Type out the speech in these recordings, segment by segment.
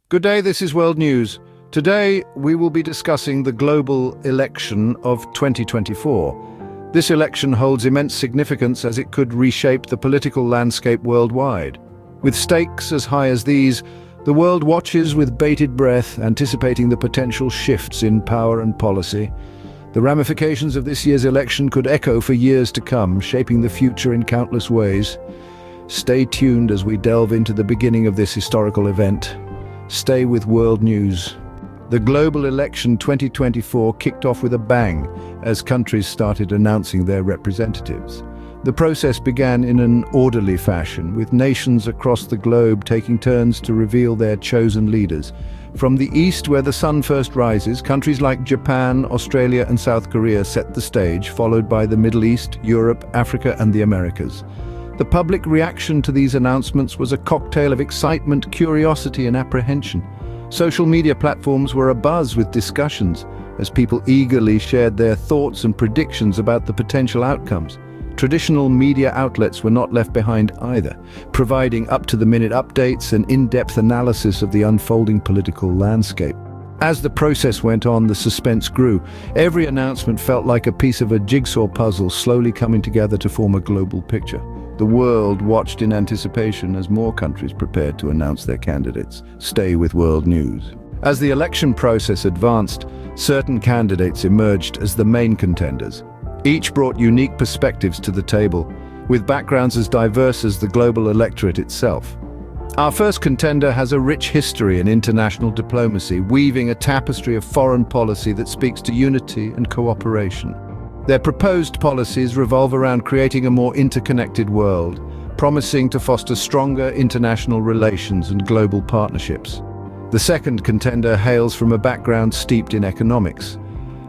Good day, this is World News. Today, we will be discussing the global election of 2024. This election holds immense significance as it could reshape the political landscape worldwide. With stakes as high as these, the world watches with bated breath, anticipating the potential shifts in power and policy. The ramifications of this year's election could echo for years to come, shaping the future in countless ways. Stay tuned as we delve into the beginning of this historical event. Stay with World News. The global election 2024 kicked off with a bang as countries started announcing their representatives. The process began in an orderly fashion, with nations across the globe taking turns to reveal their chosen leaders. From the east, where the sun first rises, countries like Japan, Australia and South Korea set the stage, followed by the Middle East, Europe, Africa and the Americas. The public reaction to these announcements was a cocktail of excitement, curiosity and apprehension. Social media platforms were abuzz with discussions as people eagerly shared their thoughts and predictions about the potential outcomes. Traditional media outlets were not left behind either, providing up-to-the-minute updates and in-depth analysis of the unfolding political landscape. As the process went on, the suspense grew. Every announcement felt like a piece of a jigsaw puzzle slowly coming together to form a global picture. The world watched in anticipation as more countries prepared to announce their candidates. Stay with World News. As the election process advanced, certain candidates emerged as the main contenders. Each brought unique perspectives to the table, with backgrounds as diverse as the global electorate itself. Our first contender has a rich history in international diplomacy, weaving a tapestry of foreign policy that speaks to unity and cooperation. Their proposed policies revolve around creating a more interconnected world, promising to foster stronger international relations and global partnerships. The second contender hails from a background steeped in economics.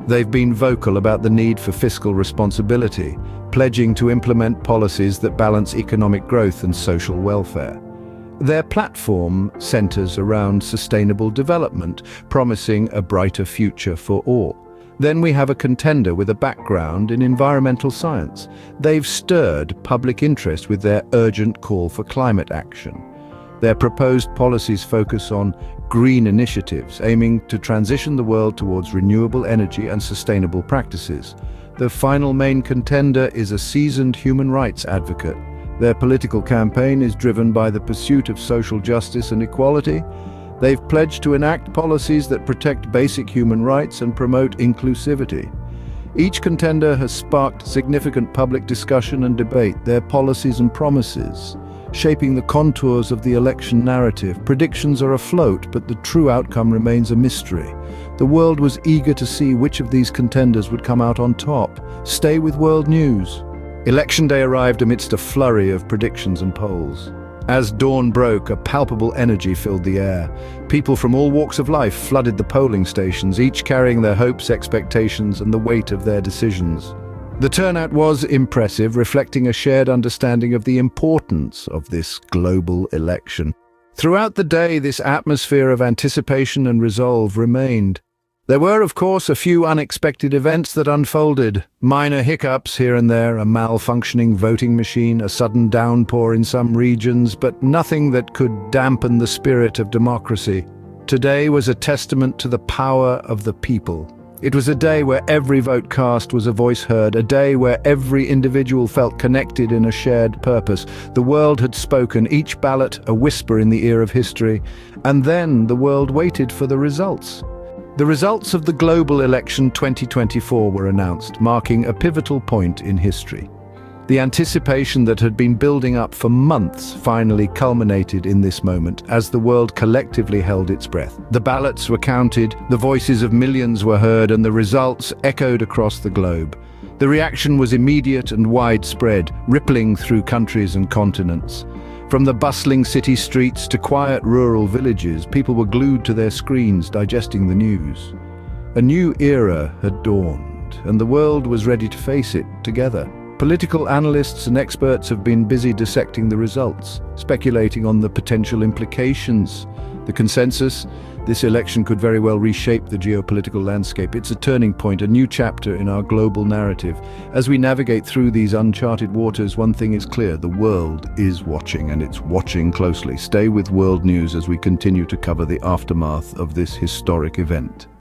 They've been vocal about the need for fiscal responsibility, pledging to implement policies that balance economic growth and social welfare. Their platform centers around sustainable development, promising a brighter future for all. Then we have a contender with a background in environmental science. They've stirred public interest with their urgent call for climate action. Their proposed policies focus on green initiatives, aiming to transition the world towards renewable energy and sustainable practices. The final main contender is a seasoned human rights advocate. Their political campaign is driven by the pursuit of social justice and equality. They've pledged to enact policies that protect basic human rights and promote inclusivity. Each contender has sparked significant public discussion and debate, their policies and promises shaping the contours of the election narrative. Predictions are afloat, but the true outcome remains a mystery. The world was eager to see which of these contenders would come out on top. Stay with World News. Election day arrived amidst a flurry of predictions and polls. As dawn broke, a palpable energy filled the air. People from all walks of life flooded the polling stations, each carrying their hopes, expectations, and the weight of their decisions. The turnout was impressive, reflecting a shared understanding of the importance of this global election. Throughout the day, this atmosphere of anticipation and resolve remained. There were, of course, a few unexpected events that unfolded. Minor hiccups here and there, a malfunctioning voting machine, a sudden downpour in some regions, but nothing that could dampen the spirit of democracy. Today was a testament to the power of the people. It was a day where every vote cast was a voice heard, a day where every individual felt connected in a shared purpose. The world had spoken, each ballot a whisper in the ear of history, and then the world waited for the results. The results of the global election 2024 were announced, marking a pivotal point in history. The anticipation that had been building up for months finally culminated in this moment as the world collectively held its breath. The ballots were counted, the voices of millions were heard, and the results echoed across the globe. The reaction was immediate and widespread, rippling through countries and continents. From the bustling city streets to quiet rural villages, people were glued to their screens, digesting the news. A new era had dawned, and the world was ready to face it together. Political analysts and experts have been busy dissecting the results, speculating on the potential implications. The consensus: This election could very well reshape the geopolitical landscape. It's a turning point, a new chapter in our global narrative. As we navigate through these uncharted waters, one thing is clear: the world is watching, and it's watching closely. Stay with World News as we continue to cover the aftermath of this historic event.